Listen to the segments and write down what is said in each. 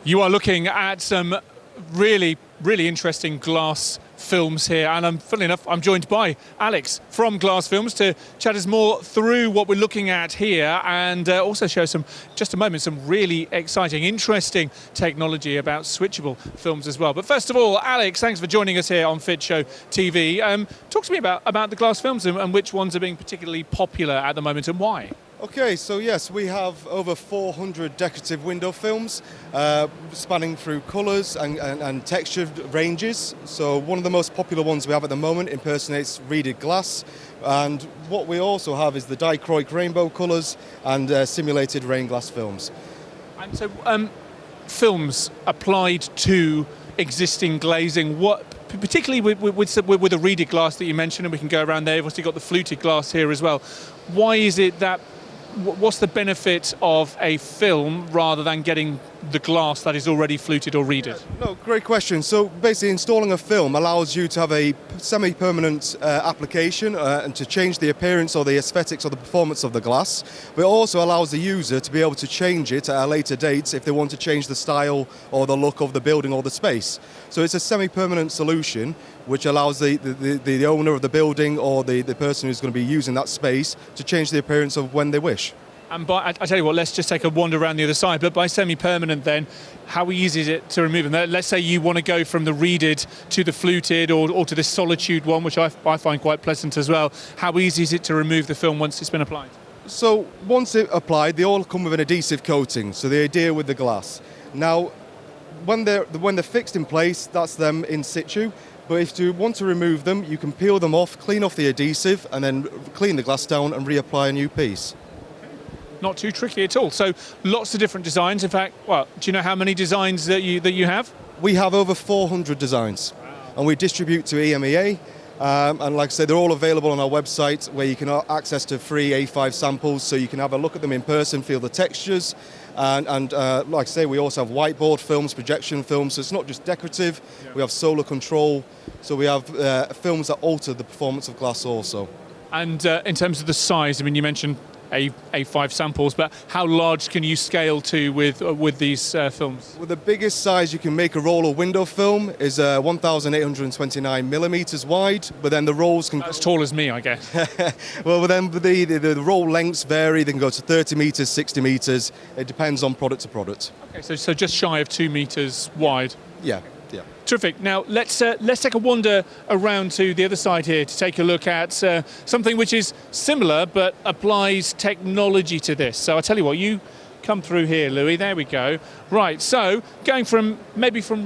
You are looking at some really interesting glass films here, and funnily enough, I'm joined by Alex from Glass Films to chat us more through what we're looking at here, and also show some really exciting, interesting technology about switchable films as well. But first of all, Alex, thanks for joining us here on Fit Show TV. Talk to me about the glass films and which ones are being particularly popular at the moment and why. Okay, so yes, we have over 400 decorative window films spanning through colours and texture ranges. So one of the most popular ones we have at the moment impersonates reeded glass. And what we also have is the dichroic rainbow colours and simulated rain glass films. And so films applied to existing glazing, what particularly with the reeded glass that you mentioned, and we can go around there, you've obviously got the fluted glass here as well. Why is it that what's the benefit of a film rather than getting the glass that is already fluted or reeded? No, great question. So basically installing a film allows you to have a semi-permanent application and to change the appearance or the aesthetics or the performance of the glass, but it also allows the user to be able to change it at a later date if they want to change the style or the look of the building or the space. So it's a semi-permanent solution which allows the owner of the building or the person who's going to be using that space to change the appearance of when they wish. And I tell you what, let's just take a wander around the other side. But by semi-permanent then, how easy is it to remove them? Let's say you want to go from the reeded to the fluted or to the solitude one, which I find quite pleasant as well. How easy is it to remove the film once it's been applied? So once it's applied, they all come with an adhesive coating, so they adhere with the glass. Now, when they're fixed in place, that's them in situ. But if you want to remove them, you can peel them off, clean off the adhesive, and then clean the glass down and reapply a new piece. Not too tricky at all. So lots of different designs. In fact, do you know how many designs that you have? We have over 400 designs, and we distribute to EMEA. And like I said, they're all available on our website where you can access to free A5 samples, so you can have a look at them in person, feel the textures. And like I say, we also have whiteboard films, projection films, so it's not just decorative. Yeah. We have solar control, so we have films that alter the performance of glass also. And in terms of the size, I mean, you mentioned A5 samples, but how large can you scale to with these films? Well, the biggest size you can make a roll or window film is 1,829 millimeters wide, but then the rolls can... That's as tall as me, I guess. Well, then the roll lengths vary. They can go to 30 meters, 60 meters. It depends on product to product. Okay, so just shy of 2 meters wide. Yeah. Terrific. Now let's take a wander around to the other side here to take a look at something which is similar but applies technology to this. So I tell you what, you come through here, Louis. There we go. Right. So going from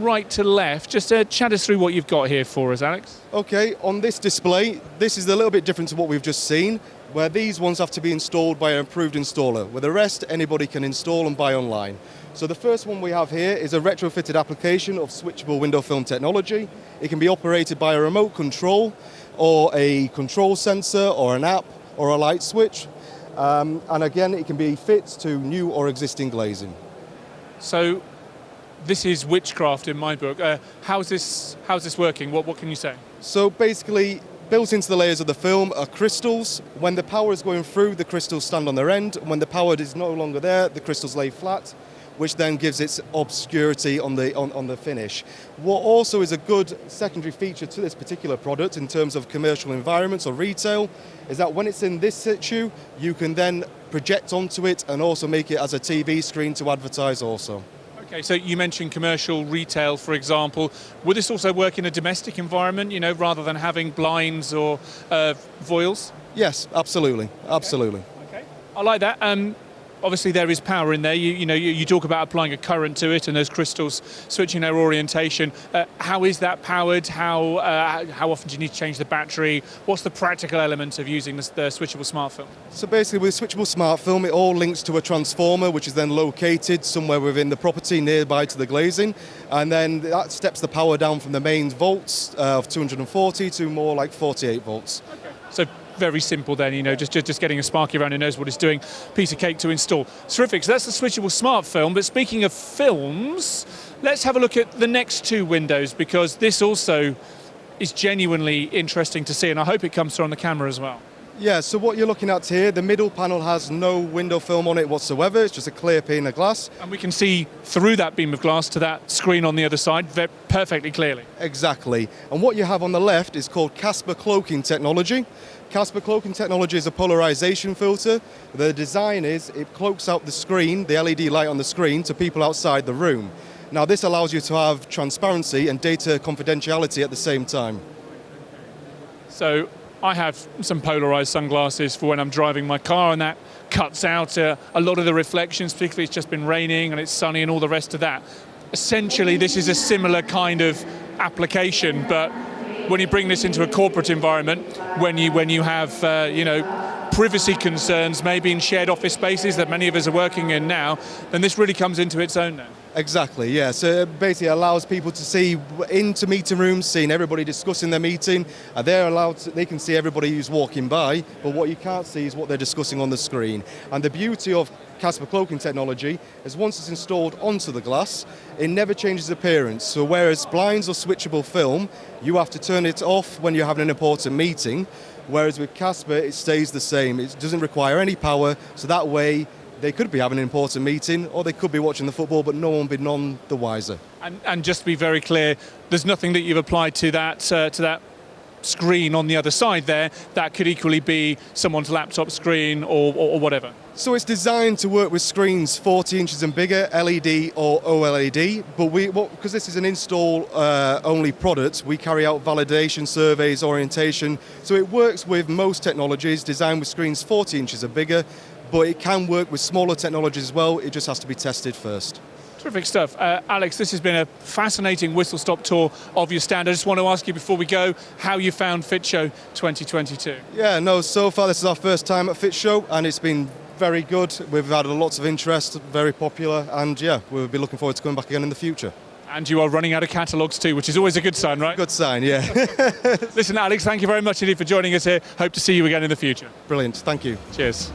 right to left, just chat us through what you've got here for us, Alex. Okay. On this display, this is a little bit different to what we've just seen, where these ones have to be installed by an approved installer. With the rest, anybody can install and buy online. So the first one we have here is a retrofitted application of switchable window film technology. It can be operated by a remote control or a control sensor or an app or a light switch. And again, it can be fit to new or existing glazing. So this is witchcraft in my book. How's this working? What can you say? So basically, built into the layers of the film are crystals. When the power is going through, the crystals stand on their end. When the power is no longer there, the crystals lay flat, which then gives its obscurity on the finish. What also is a good secondary feature to this particular product in terms of commercial environments or retail is that when it's in this situ, you can then project onto it and also make it as a TV screen to advertise also. Okay, so you mentioned commercial retail, for example. Would this also work in a domestic environment, rather than having blinds or voiles? Yes, absolutely. Okay. I like that. Obviously, there is power in there. You talk about applying a current to it and those crystals switching their orientation. How is that powered? How often do you need to change the battery? What's the practical element of using the switchable smart film? So basically, with switchable smart film, it all links to a transformer, which is then located somewhere within the property nearby to the glazing, and then that steps the power down from the mains volts of 240 to more like 48 volts. Okay. So very simple then, just getting a Sparky around who knows what it's doing. Piece of cake to install. Terrific. So that's the switchable smart film. But speaking of films, let's have a look at the next two windows, because this also is genuinely interesting to see, and I hope it comes through on the camera as well. Yeah, so what you're looking at here, the middle panel has no window film on it whatsoever. It's just a clear pane of glass. And we can see through that beam of glass to that screen on the other side perfectly clearly. Exactly. And what you have on the left is called Casper cloaking technology. Casper cloaking technology is a polarization filter. The design is it cloaks out the screen, the LED light on the screen, to people outside the room. Now this allows you to have transparency and data confidentiality at the same time. So I have some polarized sunglasses for when I'm driving my car, and that cuts out a lot of the reflections, particularly it's just been raining and it's sunny and all the rest of that. Essentially, this is a similar kind of application, but when you bring this into a corporate environment, when you have privacy concerns, maybe in shared office spaces that many of us are working in now, then this really comes into its own now. Exactly, yeah. So it basically allows people to see into meeting rooms, seeing everybody discussing their meeting. And they can see everybody who's walking by, but what you can't see is what they're discussing on the screen. And the beauty of Casper cloaking technology is once it's installed onto the glass, it never changes appearance. So whereas blinds or switchable film, you have to turn it off when you're having an important meeting, whereas with Casper, it stays the same. It doesn't require any power, so that way they could be having an important meeting, or they could be watching the football, but no one would be none the wiser. And just to be very clear, there's nothing that you've applied to that screen on the other side there that could equally be someone's laptop screen or whatever. So it's designed to work with screens 40 inches and bigger, LED or OLED, but because this is an install-only product, we carry out validation surveys, orientation, so it works with most technologies designed with screens 40 inches and bigger, but it can work with smaller technologies as well. It just has to be tested first. Terrific stuff. Alex, this has been a fascinating whistle-stop tour of your stand. I just want to ask you before we go how you found FIT Show 2022. Yeah, no, so far this is our first time at FIT Show, and it's been very good. We've had lots of interest, very popular, and yeah, we'll be looking forward to coming back again in the future. And you are running out of catalogues too, which is always a good sign, right? Good sign, yeah. Listen, Alex, thank you very much indeed for joining us here. Hope to see you again in the future. Brilliant, thank you. Cheers.